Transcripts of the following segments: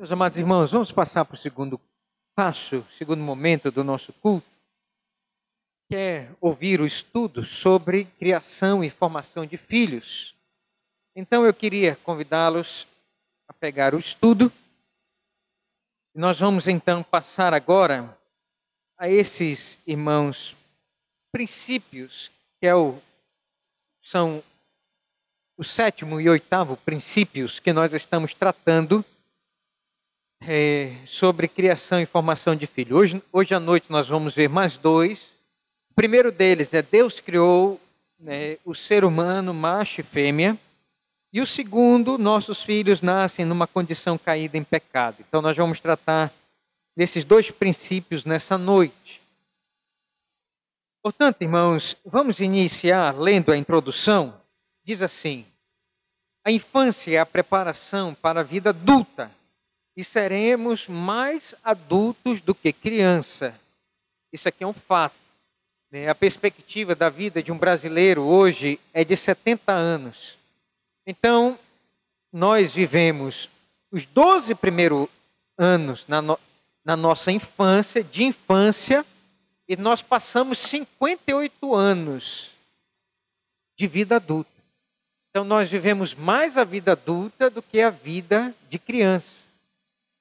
Meus amados irmãos, vamos passar para o segundo passo, segundo momento do nosso culto, que é ouvir o estudo sobre criação e formação de filhos. Então eu queria convidá-los a pegar o estudo. Nós vamos então passar agora a esses irmãos princípios, que são o sétimo e oitavo princípios que nós estamos tratando sobre criação e formação de filhos. Hoje à noite nós vamos ver mais dois. O primeiro deles é Deus criou o ser humano, macho e fêmea. E o segundo, nossos filhos nascem numa condição caída em pecado. Então nós vamos tratar desses dois princípios nessa noite. Portanto, irmãos, vamos iniciar lendo a introdução. Diz assim: a infância é a preparação para a vida adulta. E seremos mais adultos do que criança. Isso aqui é um fato. A perspectiva da vida de um brasileiro hoje é de 70 anos. Então, nós vivemos os 12 primeiros anos na nossa infância, e nós passamos 58 anos de vida adulta. Então, nós vivemos mais a vida adulta do que a vida de criança.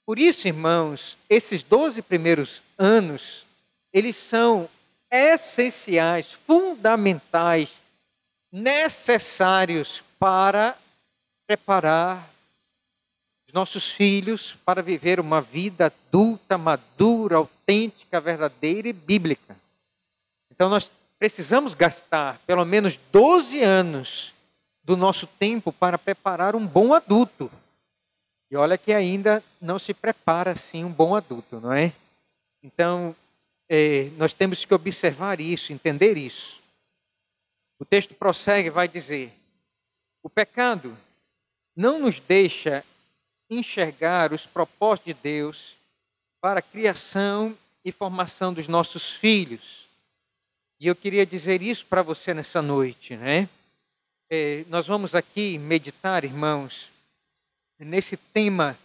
Por isso, irmãos, esses 12 primeiros anos, eles são essenciais, fundamentais, necessários para preparar os nossos filhos para viver uma vida adulta, madura, autêntica, verdadeira e bíblica. Então nós precisamos gastar pelo menos 12 anos do nosso tempo para preparar um bom adulto. E olha que ainda não se prepara assim um bom adulto, não é? Então, nós temos que observar isso, entender isso. O texto prossegue e vai dizer: o pecado não nos deixa enxergar os propósitos de Deus para a criação e formação dos nossos filhos. E eu queria dizer isso para você nessa noite, né? Nós vamos aqui meditar, irmãos, nesse tema,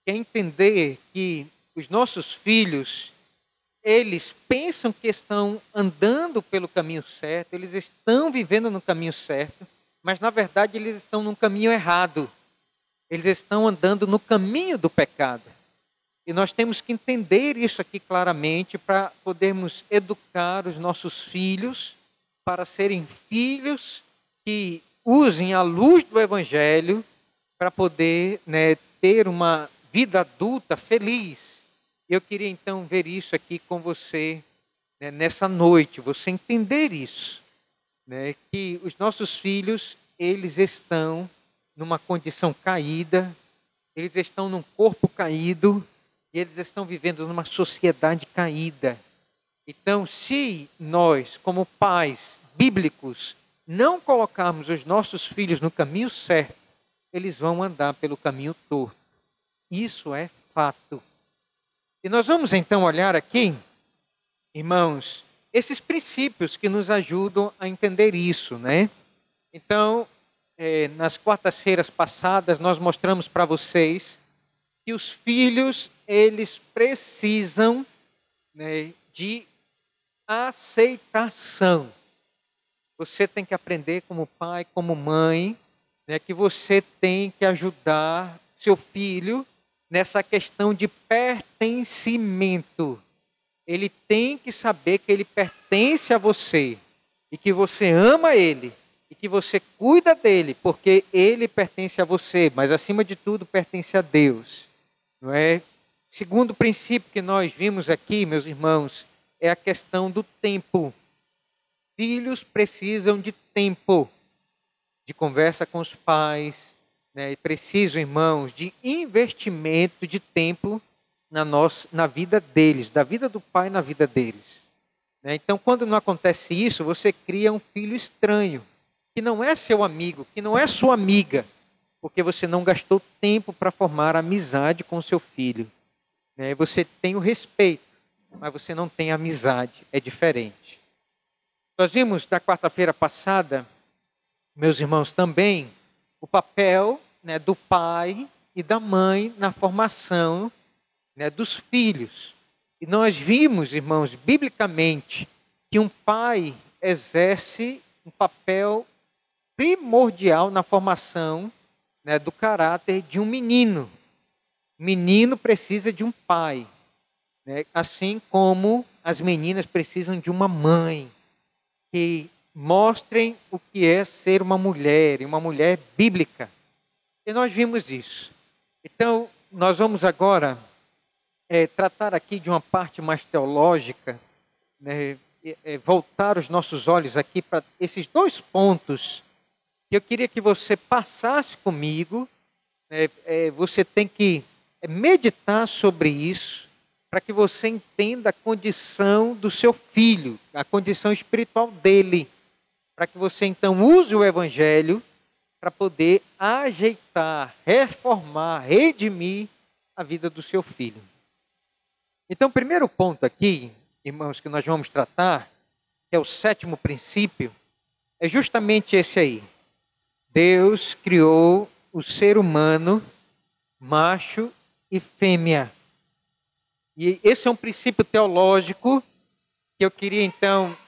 que é entender que os nossos filhos, eles pensam que estão andando pelo caminho certo, eles estão vivendo no caminho certo, mas na verdade eles estão no caminho errado. Eles estão andando no caminho do pecado. E nós temos que entender isso aqui claramente para podermos educar os nossos filhos para serem filhos que usem a luz do Evangelho para poder ter uma vida adulta feliz. Eu queria então ver isso aqui com você nessa noite, você entender isso, que os nossos filhos, eles estão numa condição caída, eles estão num corpo caído e eles estão vivendo numa sociedade caída. Então, se nós, como pais bíblicos, não colocarmos os nossos filhos no caminho certo, eles vão andar pelo caminho torto. Isso é fato. E nós vamos então olhar aqui, irmãos, esses princípios que nos ajudam a entender isso, né? Então, nas quartas-feiras passadas, nós mostramos para vocês que os filhos, eles precisam de aceitação. Você tem que aprender como pai, como mãe, que você tem que ajudar seu filho nessa questão de pertencimento. Ele tem que saber que ele pertence a você e que você ama ele e que você cuida dele, porque ele pertence a você, mas acima de tudo pertence a Deus. Não é? Segundo princípio que nós vimos aqui, meus irmãos, é a questão do tempo. Filhos precisam de tempo, de conversa com os pais, precisam, irmãos, de investimento de tempo na vida deles, da vida do pai na vida deles. Então, quando não acontece isso, você cria um filho estranho, que não é seu amigo, que não é sua amiga, porque você não gastou tempo para formar amizade com o seu filho. Você tem o respeito, mas você não tem amizade, é diferente. Nós vimos na quarta-feira passada, meus irmãos, também o papel do pai e da mãe na formação, né, dos filhos. E nós vimos, irmãos, biblicamente, que um pai exerce um papel primordial na formação, né, do caráter de um menino. O menino precisa de um pai, né, assim como as meninas precisam de uma mãe que mostrem o que é ser uma mulher, e uma mulher bíblica. E nós vimos isso. Então, nós vamos agora tratar aqui de uma parte mais teológica, né, voltar os nossos olhos aqui para esses dois pontos que eu queria que você passasse comigo. Você tem que meditar sobre isso para que você entenda a condição do seu filho, a condição espiritual dele, para que você então use o Evangelho para poder ajeitar, reformar, redimir a vida do seu filho. Então, o primeiro ponto aqui, irmãos, que nós vamos tratar, que é o sétimo princípio, é justamente esse aí. Deus criou o ser humano, macho e fêmea. E esse é um princípio teológico que eu queria então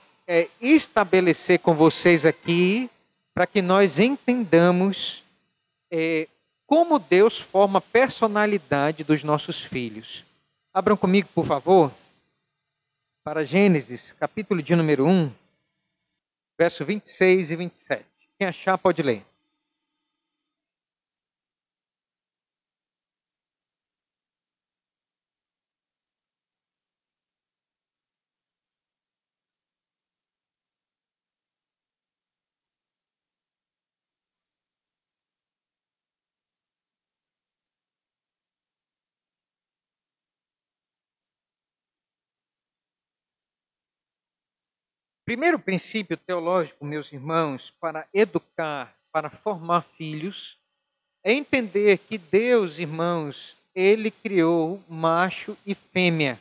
estabelecer com vocês aqui, para que nós entendamos como Deus forma a personalidade dos nossos filhos. Abram comigo, por favor, para Gênesis, capítulo de número 1, verso 26 e 27. Quem achar, pode ler. Primeiro princípio teológico, meus irmãos, para educar, para formar filhos, é entender que Deus, irmãos, Ele criou macho e fêmea.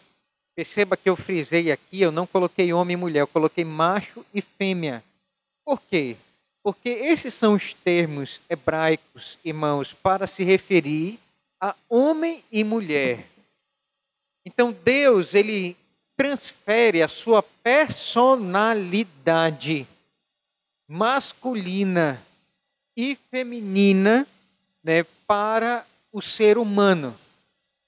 Perceba que eu frisei aqui, eu não coloquei homem e mulher, eu coloquei macho e fêmea. Por quê? Porque esses são os termos hebraicos, irmãos, para se referir a homem e mulher. Então Deus, Ele transfere a sua personalidade masculina e feminina, né, para o ser humano.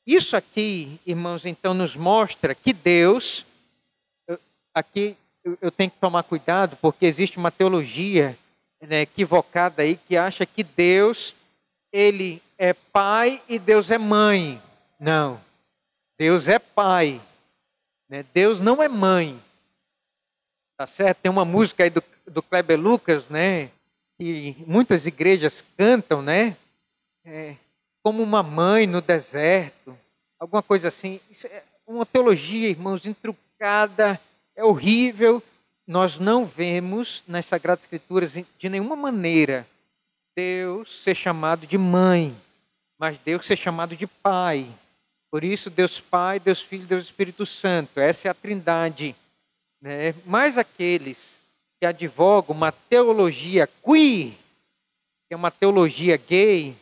Isso aqui, irmãos, então nos mostra que Deus, aqui eu tenho que tomar cuidado, porque existe uma teologia, né, equivocada aí, que acha que Deus, Ele é pai e Deus é mãe. Não, Deus é pai, né? Deus não é mãe. Tá certo? Tem uma música aí do Kleber Lucas, né, que muitas igrejas cantam, né? Como uma mãe no deserto, alguma coisa assim. Isso é uma teologia, irmãos, intrucada, é horrível. Nós não vemos nas Sagradas Escrituras de nenhuma maneira Deus ser chamado de mãe, mas Deus ser chamado de pai. Por isso, Deus Pai, Deus Filho, Deus Espírito Santo. Essa é a trindade, né? Mas aqueles que advogam uma teologia queer, que é uma teologia gay,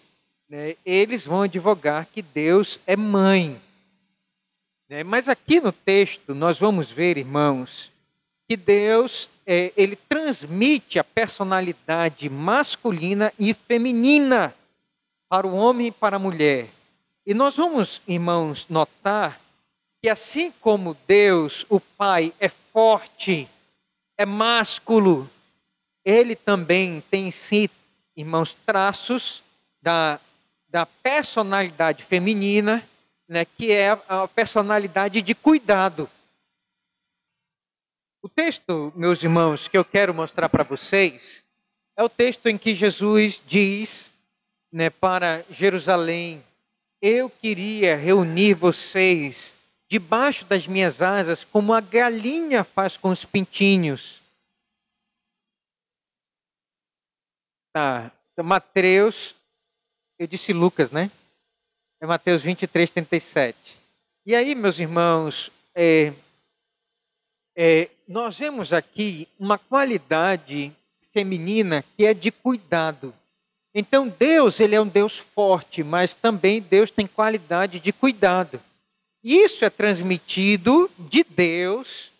né, eles vão advogar que Deus é mãe. Né? Mas aqui no texto nós vamos ver, irmãos, que Deus ele transmite a personalidade masculina e feminina para o homem e para a mulher. E nós vamos, irmãos, notar que assim como Deus, o Pai, é forte, é másculo, ele também tem em si, irmãos, traços da personalidade feminina, né, que é a personalidade de cuidado. O texto, meus irmãos, que eu quero mostrar para vocês, é o texto em que Jesus diz, né, para Jerusalém: eu queria reunir vocês debaixo das minhas asas, como a galinha faz com os pintinhos. Tá. Então, Mateus, eu disse Lucas, né? É Mateus 23, 37. E aí, meus irmãos, nós vemos aqui uma qualidade feminina que é de cuidado. Então Deus, ele é um Deus forte, mas também Deus tem qualidade de cuidado. Isso é transmitido de Deus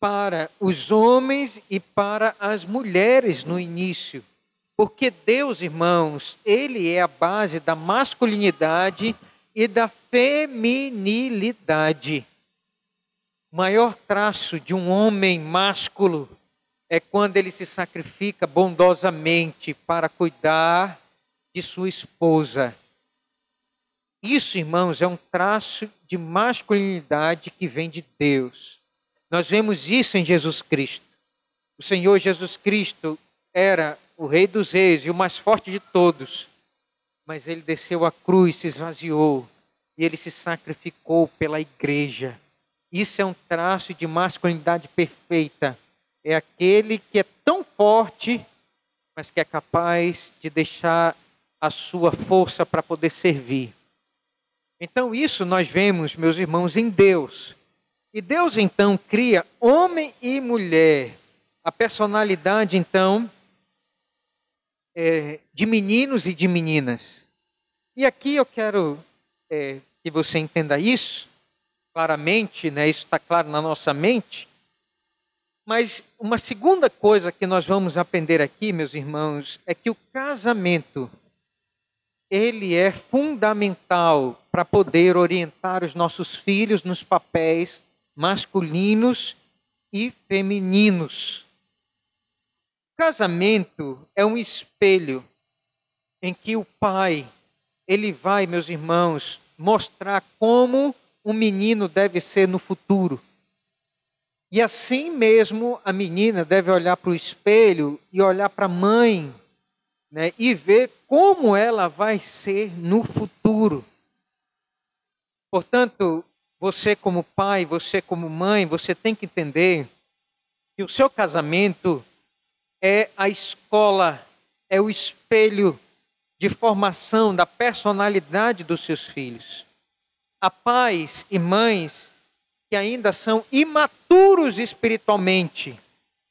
para os homens e para as mulheres no início. Porque Deus, irmãos, ele é a base da masculinidade e da feminilidade. O maior traço de um homem másculo é quando ele se sacrifica bondosamente para cuidar de sua esposa. Isso, irmãos, é um traço de masculinidade que vem de Deus. Nós vemos isso em Jesus Cristo. O Senhor Jesus Cristo era o Rei dos Reis e o mais forte de todos. Mas ele desceu à cruz, se esvaziou e ele se sacrificou pela igreja. Isso é um traço de masculinidade perfeita. É aquele que é tão forte, mas que é capaz de deixar a sua força para poder servir. Então isso nós vemos, meus irmãos, em Deus. E Deus então cria homem e mulher. A personalidade então de meninos e de meninas. E aqui eu quero que você entenda isso claramente, né? Isso está claro na nossa mente. Mas uma segunda coisa que nós vamos aprender aqui, meus irmãos, é que o casamento, ele é fundamental para poder orientar os nossos filhos nos papéis masculinos e femininos. O casamento é um espelho em que o pai, ele vai, meus irmãos, mostrar como um menino deve ser no futuro. E assim mesmo a menina deve olhar para o espelho e olhar para a mãe, né, e ver como ela vai ser no futuro. Portanto, você como pai, você como mãe, você tem que entender que o seu casamento é a escola, é o espelho de formação da personalidade dos seus filhos. Há pais e mães que ainda são imaturos espiritualmente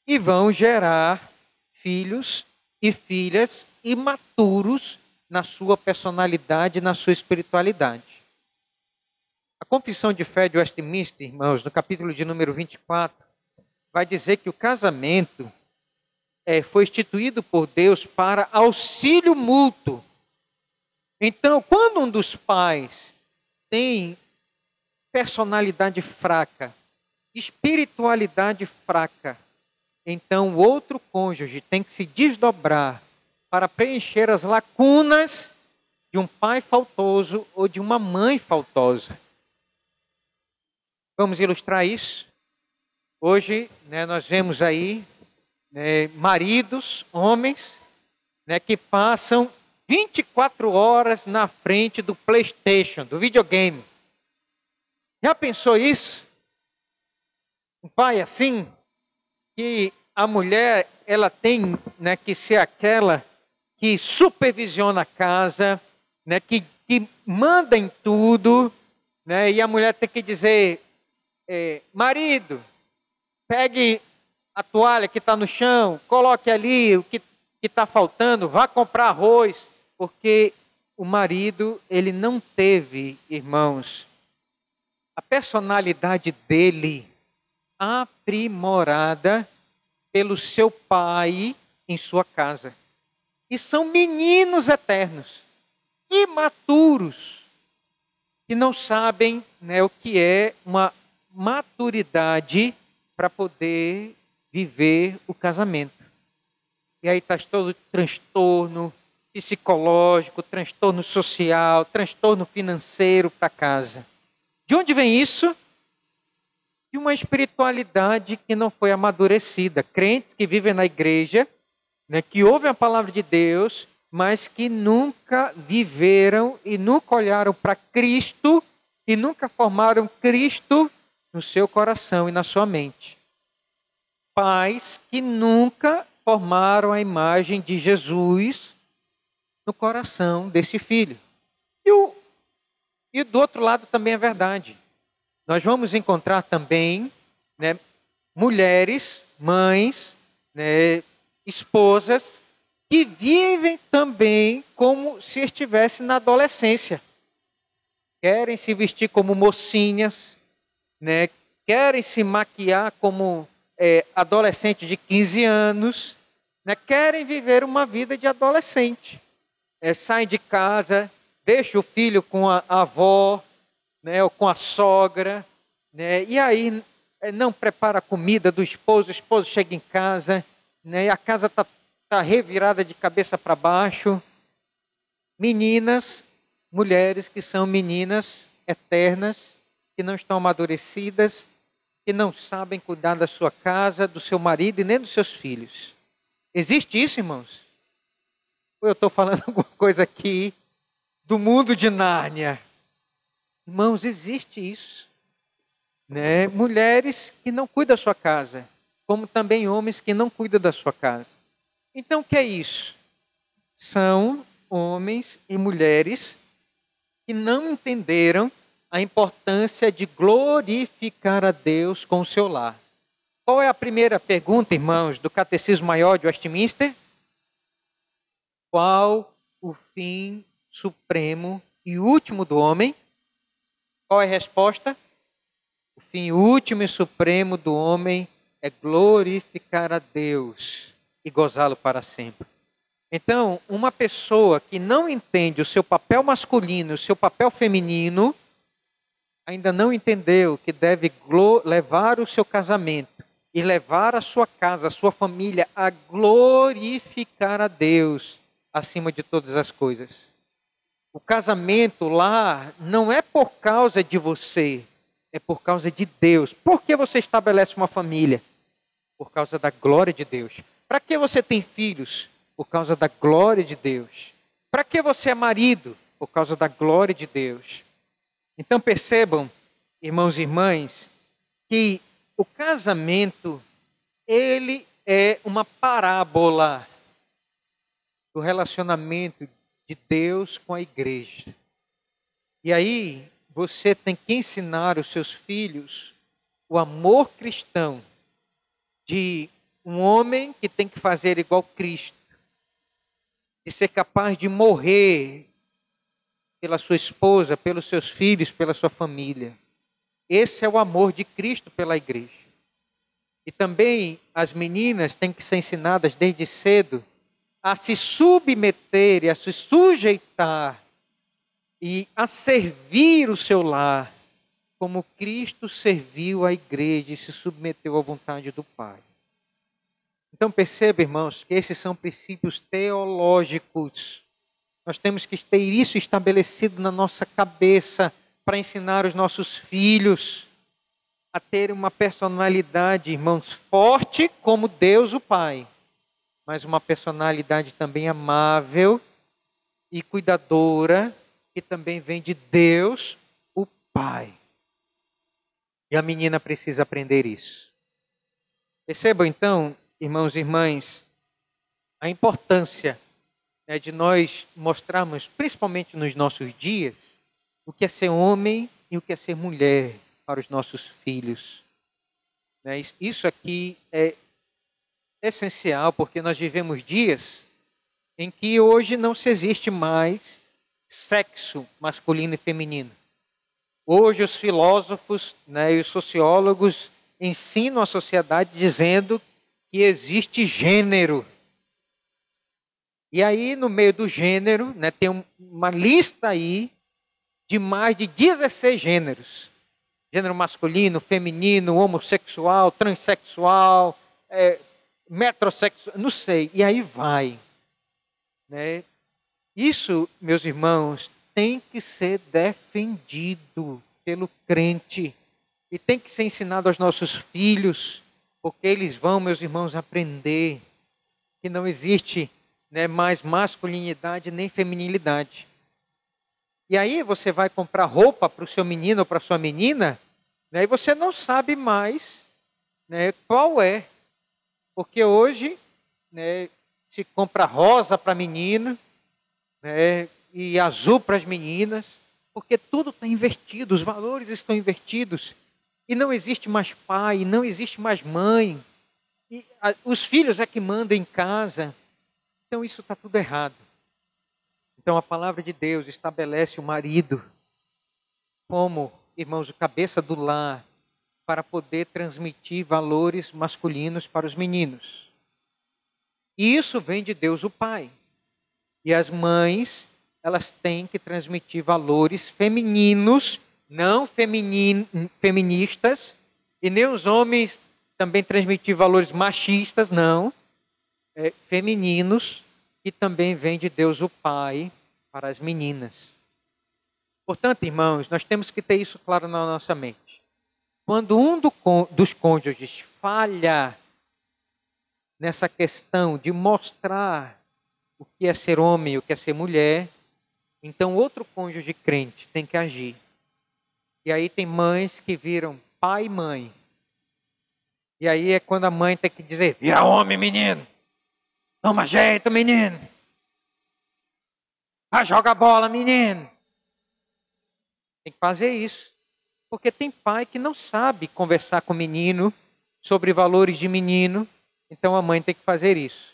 e vão gerar filhos e filhas imaturos na sua personalidade e na sua espiritualidade. A Confissão de Fé de Westminster, irmãos, no capítulo de número 24, vai dizer que o casamento foi instituído por Deus para auxílio mútuo. Então, quando um dos pais tem personalidade fraca, espiritualidade fraca, então o outro cônjuge tem que se desdobrar para preencher as lacunas de um pai faltoso ou de uma mãe faltosa. Vamos ilustrar isso? Hoje, né, nós vemos aí maridos, homens, né, que passam 24 horas na frente do PlayStation, do videogame. Já pensou isso? Um pai assim, que a mulher ela tem, né, que ser aquela que supervisiona a casa, né, que manda em tudo, né, e a mulher tem que dizer, marido, pegue a toalha que está no chão, coloque ali o que está faltando, vá comprar arroz, porque o marido, ele não teve, irmãos, a personalidade dele aprimorada pelo seu pai em sua casa. E são meninos eternos, imaturos, que não sabem, né, o que é uma maturidade para poder viver o casamento. E aí está todo transtorno psicológico, transtorno social, transtorno financeiro para casa. De onde vem isso? De uma espiritualidade que não foi amadurecida. Crentes que vivem na igreja, né, que ouvem a palavra de Deus, mas que nunca viveram e nunca olharam para Cristo e nunca formaram Cristo no seu coração e na sua mente. Pais que nunca formaram a imagem de Jesus no coração desse filho. E do outro lado também é verdade. Nós vamos encontrar também, né, mulheres, mães, né, esposas, que vivem também como se estivessem na adolescência. Querem se vestir como mocinhas, né? Querem se maquiar como adolescente de 15 anos, né? Querem viver uma vida de adolescente. Saem de casa, deixam o filho com a avó, né? Ou com a sogra, né? E aí não prepara a comida do esposo, o esposo chega em casa, né? E a casa está revirada de cabeça para baixo. Meninas, mulheres que são meninas eternas, que não estão amadurecidas, que não sabem cuidar da sua casa, do seu marido e nem dos seus filhos. Existe isso, irmãos? Ou eu estou falando alguma coisa aqui do mundo de Nárnia? Irmãos, existe isso. Né? Mulheres que não cuidam da sua casa, como também homens que não cuidam da sua casa. Então, o que é isso? São homens e mulheres que não entenderam a importância de glorificar a Deus com o seu lar. Qual é a primeira pergunta, irmãos, do Catecismo Maior de Westminster? Qual o fim supremo e último do homem? Qual é a resposta? O fim último e supremo do homem é glorificar a Deus e gozá-lo para sempre. Então, uma pessoa que não entende o seu papel masculino e o seu papel feminino, ainda não entendeu que deve levar o seu casamento e levar a sua casa, a sua família a glorificar a Deus acima de todas as coisas. O casamento lá não é por causa de você, é por causa de Deus. Por que você estabelece uma família? Por causa da glória de Deus. Para que você tem filhos? Por causa da glória de Deus. Para que você é marido? Por causa da glória de Deus. Então percebam, irmãos e irmãs, que o casamento, ele é uma parábola do relacionamento de Deus com a igreja. E aí, você tem que ensinar os seus filhos o amor cristão de um homem que tem que fazer igual Cristo, de ser capaz de morrer pela sua esposa, pelos seus filhos, pela sua família. Esse é o amor de Cristo pela igreja. E também as meninas têm que ser ensinadas desde cedo a se submeter e a se sujeitar e a servir o seu lar, como Cristo serviu a igreja e se submeteu à vontade do Pai. Então perceba, irmãos, que esses são princípios teológicos. Nós temos que ter isso estabelecido na nossa cabeça para ensinar os nossos filhos a ter uma personalidade, irmãos, forte como Deus o Pai, mas uma personalidade também amável e cuidadora, que também vem de Deus o Pai. E a menina precisa aprender isso. Percebam então, irmãos e irmãs, a importância de nós mostrarmos, principalmente nos nossos dias, o que é ser homem e o que é ser mulher para os nossos filhos. Isso aqui é essencial, porque nós vivemos dias em que hoje não se existe mais sexo masculino e feminino. Hoje os filósofos, e os sociólogos ensinam a sociedade dizendo que existe gênero. E aí, no meio do gênero, tem uma lista aí de mais de 16 gêneros. Gênero masculino, feminino, homossexual, transexual, metrosexual, não sei. E aí vai. Isso, meus irmãos, tem que ser defendido pelo crente. E tem que ser ensinado aos nossos filhos, porque eles vão, meus irmãos, aprender que não existe mais masculinidade nem feminilidade. E aí você vai comprar roupa para o seu menino ou para a sua menina, e você não sabe mais qual é. Porque hoje se compra rosa para menino e azul para as meninas, porque tudo está invertido, os valores estão invertidos. E não existe mais pai, não existe mais mãe. E os filhos é que mandam em casa. Então isso está tudo errado. Então a palavra de Deus estabelece o marido como, irmãos, o cabeça do lar, para poder transmitir valores masculinos para os meninos. E isso vem de Deus o Pai. E as mães, elas têm que transmitir valores femininos, não feministas, e nem os homens também transmitir valores machistas, não, femininos, que também vem de Deus o Pai para as meninas. Portanto, irmãos, nós temos que ter isso claro na nossa mente. Quando um dos cônjuges falha nessa questão de mostrar o que é ser homem e o que é ser mulher, então outro cônjuge crente tem que agir. E aí tem mães que viram pai e mãe. E aí é quando a mãe tem que dizer: vira homem, menino! Toma jeito, menino! Ah, joga bola, menino! Tem que fazer isso. Porque tem pai que não sabe conversar com o menino sobre valores de menino. Então a mãe tem que fazer isso.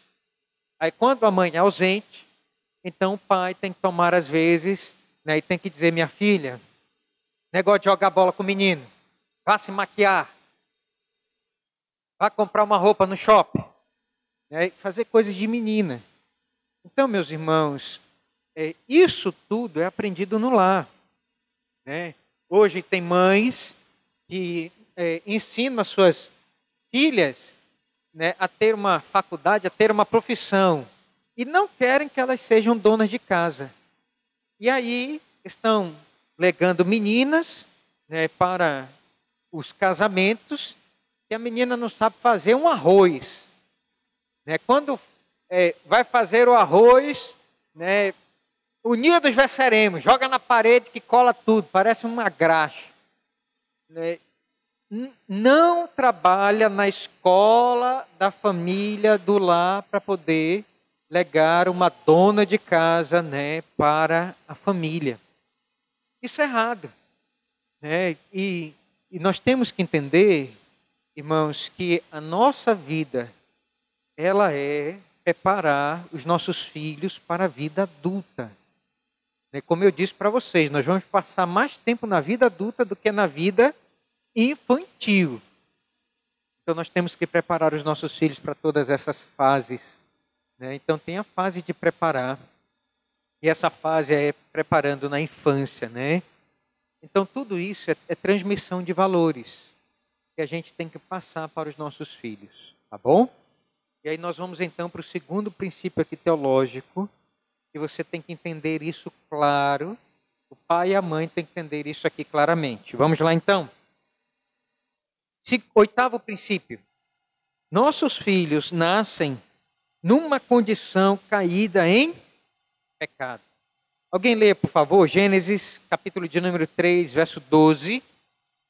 Aí quando a mãe é ausente, então o pai tem que tomar às vezes, né, e tem que dizer: minha filha, negócio de jogar bola com o menino, vá se maquiar, vá comprar uma roupa no shopping, né, fazer coisas de menina. Então, meus irmãos, isso tudo é aprendido no lar. Né? Hoje tem mães que ensinam as suas filhas, né, a ter uma faculdade, a ter uma profissão, e não querem que elas sejam donas de casa. E aí estão legando meninas, né, para os casamentos, que a menina não sabe fazer um arroz. Né? Quando vai fazer o arroz, né, unidos venceremos, joga na parede que cola tudo, parece uma graxa. Né? Não trabalha na escola da família, do lar, para poder legar uma dona de casa, né, para a família. Isso é errado. Né? E nós temos que entender, irmãos, que a nossa vida, ela é preparar os nossos filhos para a vida adulta. Como eu disse para vocês, nós vamos passar mais tempo na vida adulta do que na vida infantil. Então nós temos que preparar os nossos filhos para todas essas fases. Né? Então tem a fase de preparar, e essa fase é preparando na infância. Né? Então tudo isso é transmissão de valores que a gente tem que passar para os nossos filhos. Tá bom? E aí nós vamos então para o segundo princípio aqui teológico, e você tem que entender isso claro. O pai e a mãe têm que entender isso aqui claramente. Vamos lá então? Oitavo princípio. Nossos filhos nascem numa condição caída em pecado. Alguém lê, por favor, Gênesis, capítulo de número 3, verso 12.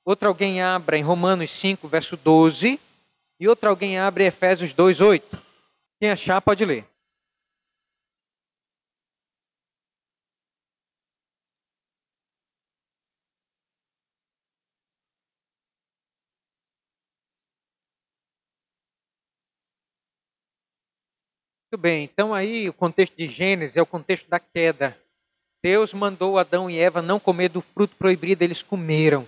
Outro alguém abra em Romanos 5, verso 12. E outro alguém abre em Efésios 2, 8. Quem achar, pode ler. Muito bem, então aí o contexto de Gênesis é o contexto da queda. Deus mandou Adão e Eva não comer do fruto proibido, eles comeram.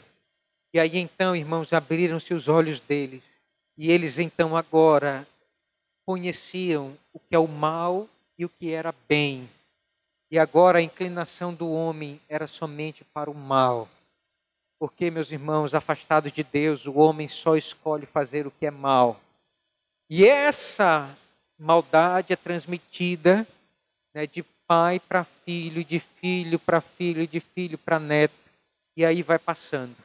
E aí então, irmãos, abriram-se os olhos deles. E eles então agora conheciam o que é o mal e o que era bem. E agora a inclinação do homem era somente para o mal. Porque, meus irmãos, afastados de Deus, o homem só escolhe fazer o que é mal. E essa maldade é transmitida, né, de pai para filho, de filho para filho, de filho para neto. E aí vai passando.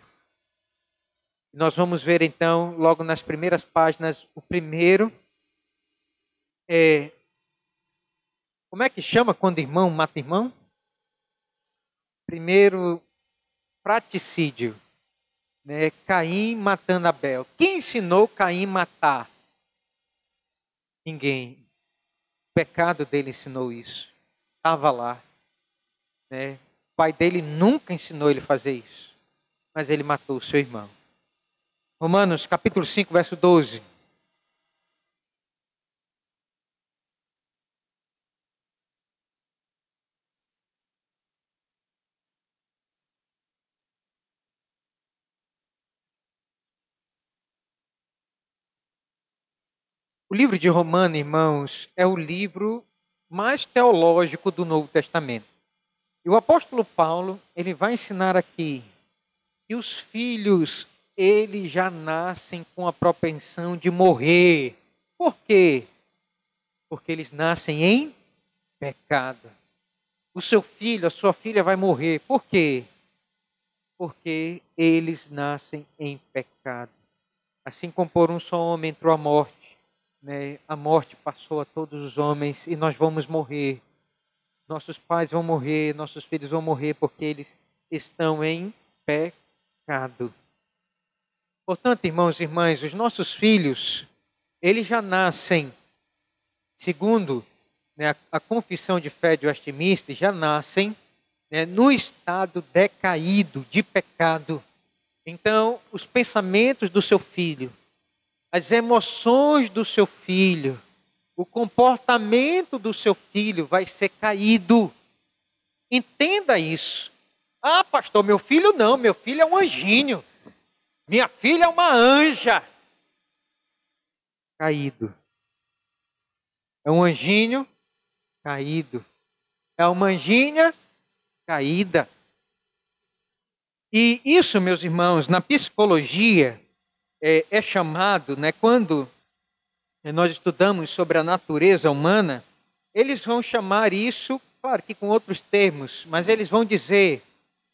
Nós vamos ver então, logo nas primeiras páginas, o primeiro como é que chama quando irmão mata irmão? Primeiro, fratricídio. Né? Caim matando Abel. Quem ensinou Caim matar? Ninguém. O pecado dele ensinou isso. Estava lá. Né? O pai dele nunca ensinou ele a fazer isso. Mas ele matou o seu irmão. Romanos capítulo 5, verso 12. O livro de Romano, irmãos, é o livro mais teológico do Novo Testamento. E o apóstolo Paulo, ele vai ensinar aqui que os filhos, eles já nascem com a propensão de morrer. Por quê? Porque eles nascem em pecado. O seu filho, a sua filha vai morrer. Por quê? Porque eles nascem em pecado. Assim como por um só homem entrou a morte, né? A morte passou a todos os homens e nós vamos morrer. Nossos pais vão morrer, nossos filhos vão morrer porque eles estão em pecado. Portanto, irmãos e irmãs, os nossos filhos, eles já nascem, segundo, né, a confissão de fé de Westminster, já nascem, né, no estado decaído de pecado. Então, os pensamentos do seu filho, as emoções do seu filho, o comportamento do seu filho vai ser caído. Entenda isso. Ah, pastor, meu filho não, meu filho é um anjinho. Minha filha é uma anja. Caído. É um anjinho caído. É uma anjinha caída. E isso, meus irmãos, na psicologia é chamado, né, quando nós estudamos sobre a natureza humana, eles vão chamar isso, claro que com outros termos, mas eles vão dizer,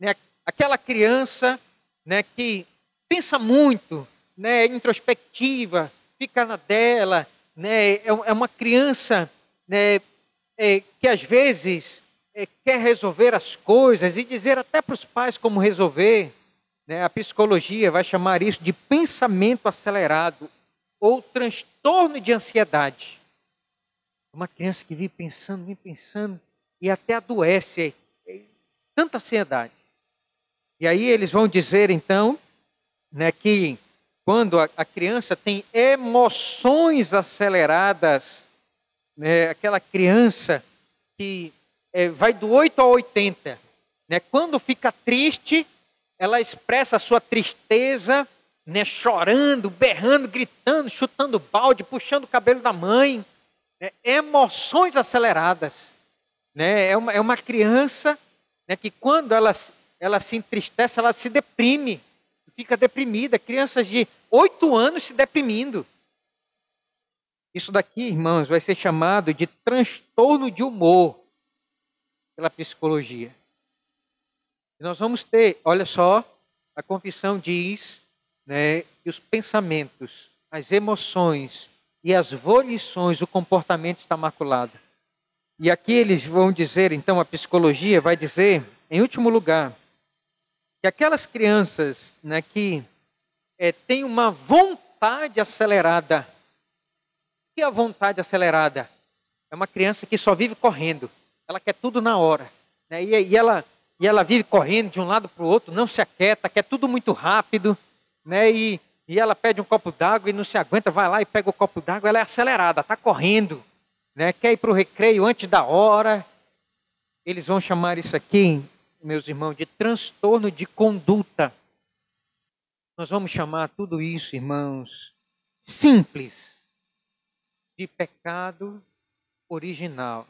né, aquela criança, né, que pensa muito, né, introspectiva, fica na dela, né, é uma criança, né, que às vezes quer resolver as coisas e dizer até para os pais como resolver. Né, a psicologia vai chamar isso de pensamento acelerado ou transtorno de ansiedade. Uma criança que vive pensando e até adoece. Tanta ansiedade. E aí eles vão dizer então, né, que quando a criança tem emoções aceleradas, né, aquela criança que vai do 8 ao 80, né, quando fica triste, ela expressa a sua tristeza, né, chorando, berrando, gritando, chutando balde, puxando o cabelo da mãe, né, emoções aceleradas. Né, é uma criança, né, que quando ela se entristece, ela se deprime, fica deprimida. Crianças de 8 anos se deprimindo. Isso daqui, irmãos, vai ser chamado de transtorno de humor pela psicologia. E nós vamos ter, olha só, a confissão diz, né, que os pensamentos, as emoções e as volições, o comportamento está maculado. E aqui eles vão dizer, então a psicologia vai dizer, em último lugar, que aquelas crianças, né, que têm uma vontade acelerada. O que é a vontade acelerada? É uma criança que só vive correndo. Ela quer tudo na hora. Né? E ela vive correndo de um lado para o outro, não se aquieta, quer tudo muito rápido. Né? E ela pede um copo d'água e não se aguenta, vai lá e pega o copo d'água. Ela é acelerada, está correndo. Né? Quer ir para o recreio antes da hora. Eles vão chamar isso aqui, meus irmãos, de transtorno de conduta. Nós vamos chamar tudo isso, irmãos, simples, de pecado original.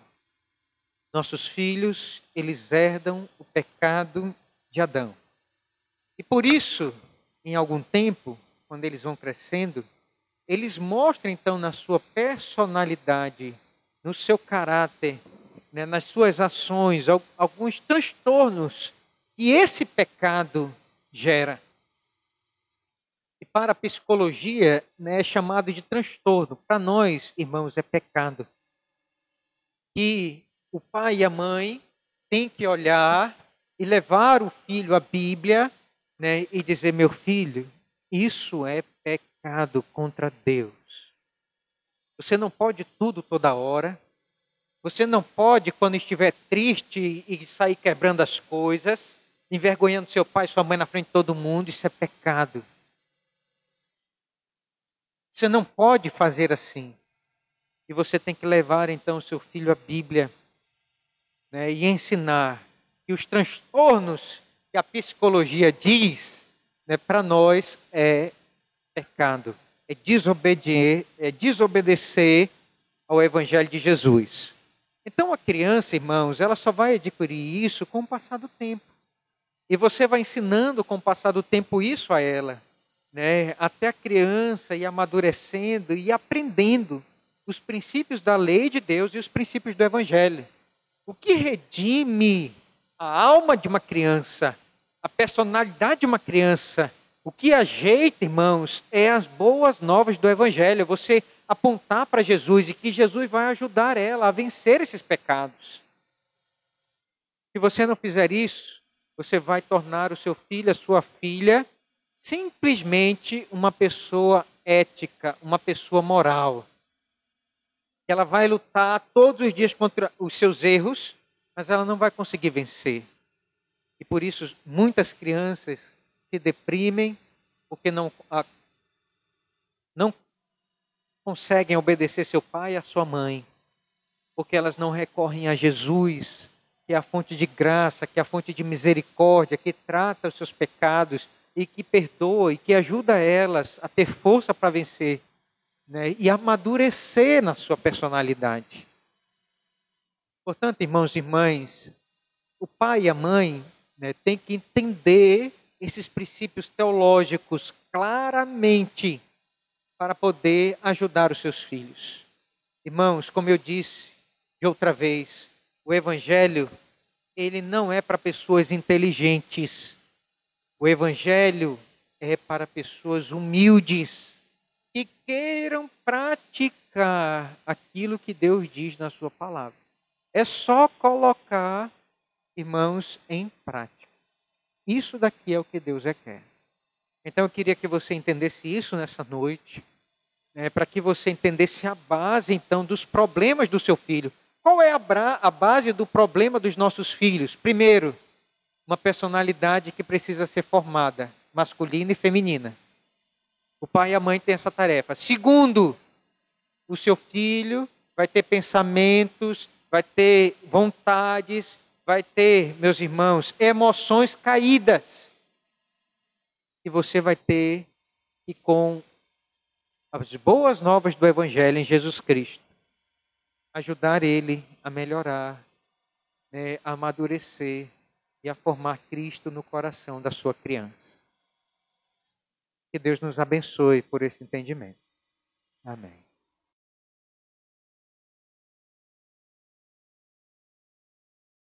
Nossos filhos, eles herdam o pecado de Adão. E por isso, em algum tempo, quando eles vão crescendo, eles mostram então na sua personalidade, no seu caráter, né, nas suas ações, alguns transtornos que esse pecado gera. E para a psicologia, né, é chamado de transtorno. Para nós, irmãos, é pecado. E o pai e a mãe têm que olhar e levar o filho à Bíblia, né, e dizer, meu filho, isso é pecado contra Deus. Você não pode tudo toda hora. Você não pode, quando estiver triste, e sair quebrando as coisas, envergonhando seu pai e sua mãe na frente de todo mundo. Isso é pecado. Você não pode fazer assim. E você tem que levar, então, o seu filho à Bíblia, né, e ensinar que os transtornos que a psicologia diz, né, para nós é pecado. é desobedecer ao Evangelho de Jesus. Então a criança, irmãos, ela só vai adquirir isso com o passar do tempo. E você vai ensinando com o passar do tempo isso a ela, né? Até a criança ir amadurecendo e aprendendo os princípios da lei de Deus e os princípios do Evangelho. O que redime a alma de uma criança, a personalidade de uma criança, o que ajeita, irmãos, é as boas novas do Evangelho. Você apontar para Jesus e que Jesus vai ajudar ela a vencer esses pecados. Se você não fizer isso, você vai tornar o seu filho, a sua filha, simplesmente uma pessoa ética, uma pessoa moral. Ela vai lutar todos os dias contra os seus erros, mas ela não vai conseguir vencer. E por isso muitas crianças se deprimem porque não conseguem obedecer seu pai e a sua mãe, porque elas não recorrem a Jesus, que é a fonte de graça, que é a fonte de misericórdia, que trata os seus pecados e que perdoa e que ajuda elas a ter força para vencer, né, e amadurecer na sua personalidade. Portanto, irmãos e irmãs, o pai e a mãe, né, têm que entender esses princípios teológicos claramente para poder ajudar os seus filhos. Irmãos, como eu disse de outra vez, o Evangelho, ele não é para pessoas inteligentes. O Evangelho é para pessoas humildes, que queiram praticar aquilo que Deus diz na sua palavra. É só colocar, irmãos, em prática. Isso daqui é o que Deus quer. Então eu queria que você entendesse isso nessa noite, né, para que você entendesse a base, então, dos problemas do seu filho. Qual é a base do problema dos nossos filhos? Primeiro, uma personalidade que precisa ser formada, masculina e feminina. O pai e a mãe têm essa tarefa. Segundo, o seu filho vai ter pensamentos, vai ter vontades, vai ter, meus irmãos, emoções caídas. E você vai ter que, com as boas novas do Evangelho em Jesus Cristo, ajudar ele a melhorar, né, a amadurecer e a formar Cristo no coração da sua criança. Que Deus nos abençoe por esse entendimento. Amém.